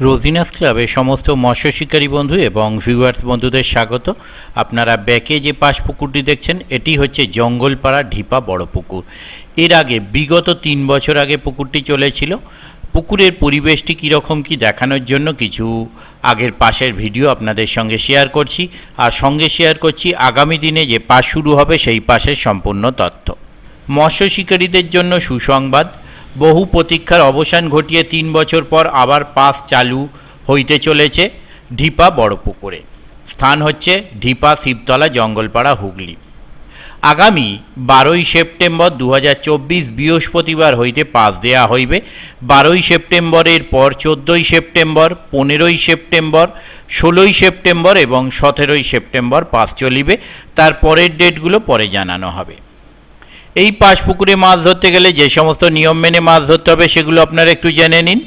রোজিনাস ক্লাবে সমস্ত মৎস্য শিকারী বন্ধু এবং ভিউয়ার্স বন্ধুদের স্বাগত। আপনারা ব্যাকে যে পাশ পুকুরটি দেখছেন এটি হচ্ছে জঙ্গলপাড়া ঢিপা বড় পুকুর। এর আগে বিগত 3 বছর আগে পুকুরটি চলেছিল। পুকুরের পরিবেশটি কীরকম কি দেখানোর জন্য কিছু আগের পাশের ভিডিও আপনাদের সঙ্গে শেয়ার করছি, আর সঙ্গে শেয়ার করছি আগামী দিনে যে পাশ শুরু হবে সেই পাশের সম্পূর্ণ তথ্য। মৎস্য শিকারীদের জন্য সুসংবাদ, বহু প্রতীক্ষার অবসান ঘটিয়ে 3 বছর পর আবার পাস চালু হইতে চলেছে ঢিপা বড় পুকুরে। স্থান হচ্ছে ঢিপা শিবতলা, জঙ্গলপাড়া, হুগলি। আগামী 12ই সেপ্টেম্বর 2024 বৃহস্পতিবার হইতে পাস দেয়া হইবে। 12ই সেপ্টেম্বরের পর 14ই সেপ্টেম্বর, 15ই সেপ্টেম্বর, 16ই সেপ্টেম্বর এবং 17ই সেপ্টেম্বর পাস চলিবে। তার পরের ডেটগুলো পরে জানানো হবে। এই পাশ পুকুরে মাছ ধরতে গেলে যে সমস্ত নিয়ম মেনে মাছ ধরতে হবে সেগুলো আপনারা একটু জেনে নিন।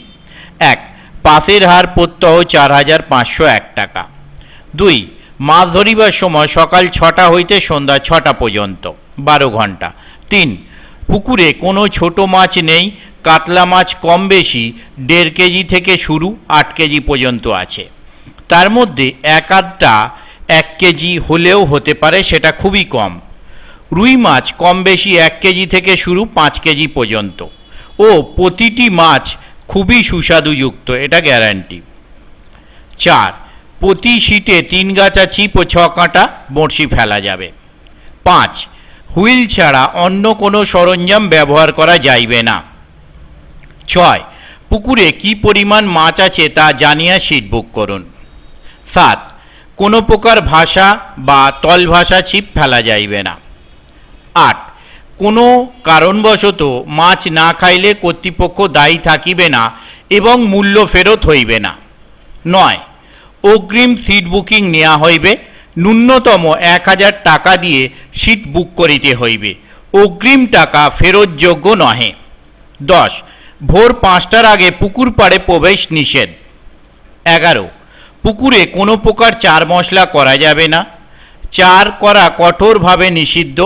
1. পাসের হার প্রত্যহ 4,501 টাকা। 2. মাছ ধরিবার সময় সকাল 6টা হইতে সন্ধ্যা 6টা পর্যন্ত, 12 ঘন্টা। 3. পুকুরে কোনো ছোট মাছ নেই। কাতলা মাছ কম বেশি 1.5 কেজি থেকে শুরু 8 কেজি পর্যন্ত আছে। তার মধ্যে এক আধটা 1 কেজি হলেও হতে পারে, সেটা খুবই কম। রুই মাছ কম বেশি 1 কেজি থেকে শুরু 5 কেজি পর্যন্ত, ও প্রতিটি মাছ খুবই সুস্বাদুযুক্ত, এটা গ্যারান্টি। 4. প্রতি শীটে 3 গাছা ছিপ ও 6 কাঁটা বড়শি ফেলা যাবে। 5. হুইল ছাড়া অন্য কোনো সরঞ্জাম ব্যবহার করা যাইবে না। 6. পুকুরে কি পরিমাণ মাছ আছে তা জানিয়ে শীট বুক করুন। 7. কোনো প্রকার ভাষা বা তল ভাষা ছিপ ফেলা যাইবে না। 8. কোনো কারণবশত মাছ না খাইলে কর্তৃপক্ষ দায়ী থাকিবে না এবং মূল্য ফেরত হইবে না। 9. অগ্রিম সিট বুকিং নেওয়া হইবে। ন্যূনতম 1000 টাকা দিয়ে সিট বুক করিতে হইবে। অগ্রিম টাকা ফেরতযোগ্য নহে। 10. ভোর 5টার আগে পুকুর পাড়ে প্রবেশ নিষেধ। 11. পুকুরে কোনো প্রকার চার মশলা করা যাবে না। চার করা কঠোরভাবে নিষিদ্ধ।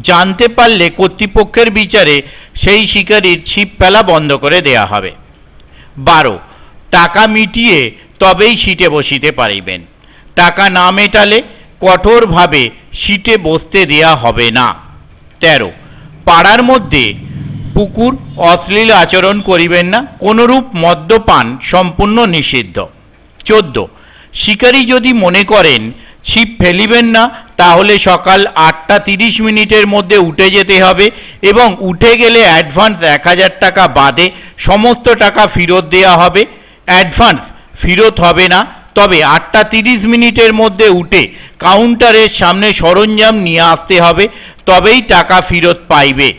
জানতে পারলে কর্তৃপক্ষের বিচারে সেই শিকারীর ছিপ ফেলা বন্ধ করে দেয়া হবে। 12. টাকা মিটিয়ে তবেই সিটে বসিতে পারিবেন। টাকা না মেটালে কঠোরভাবে সিটে বসতে দেয়া হবে না। 13. পাড়ার মধ্যে পুকুর অশ্লীল আচরণ করিবেন না। কোনরূপ মদ্যপান সম্পূর্ণ নিষিদ্ধ। 14. শিকারী যদি মনে করেন ছিপ ফেলিবেন না, তাহলে সকাল 8টা 30 মিনিটের মধ্যে উঠে যেতে হবে এবং উঠে গেলে অ্যাডভান্স 1000 টাকা বাদে সমস্ত টাকা ফেরত দেওয়া হবে। অ্যাডভান্স ফেরত হবে না, তবে 8টা 30 মিনিটের মধ্যে উঠে কাউন্টারের সামনে সরঞ্জাম নিয়ে আসতে হবে, তবেই টাকা ফেরত পাইবে।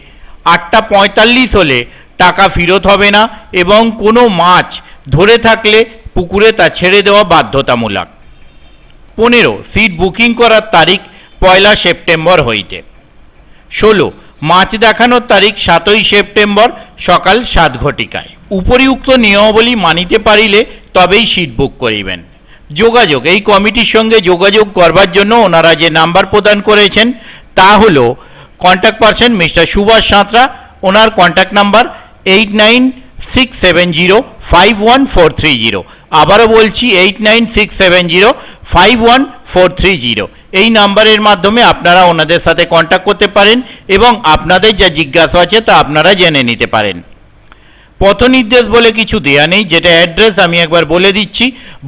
8টা 45 হলে টাকা ফেরত হবে না এবং কোনো মাছ ধরে থাকলে পুকুরে তা ছেড়ে দেওয়া বাধ্যতামূলক। 15. সিট বুকিং করার তারিখ 1 সেপ্টেম্বর হইতে। 16. মাছ দেখানোর তারিখ 7ই সেপ্টেম্বর সকাল 7 ঘটিকায়। উপরিউক্ত নিয়মাবলী মানিতে পারিলে তবেই সিট বুক করিবেন। যোগাযোগ, এই কমিটির সঙ্গে যোগাযোগ করবার জন্য ওনারা যে নাম্বার প্রদান করেছেন তা হলো contact person mister Subhash Santra. ওনার কন্ট্যাক্ট নাম্বার 8967051430। আবারও বলছি 8967051430। এই নাম্বারের মাধ্যমে আপনারা ওনাদের সাথে কন্ট্যাক্ট করতে পারেন এবং আপনাদের যা জিজ্ঞাসা আছে তা আপনারা জেনে নিতে পারেন। পথ নির্দেশ বলে কিছু দেয়া নেই, যেটা অ্যাড্রেস আমি একবার বলে দিচ্ছি।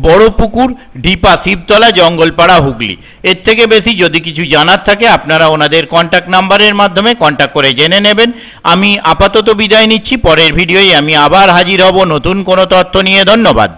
বড় পুকুর, ঢিপা, শিবতলা, জঙ্গলপাড়া, হুগলি। এর থেকে বেশি যদি কিছু জানার থাকে আপনারা ওনাদের কন্ট্যাক্ট নাম্বারের মাধ্যমে কন্ট্যাক্ট করে জেনে নেবেন। আমি আপাতত বিদায় নিচ্ছি। পরের ভিডিওয় আমি আবার হাজির হব নতুন কোনো তথ্য নিয়ে। ধন্যবাদ।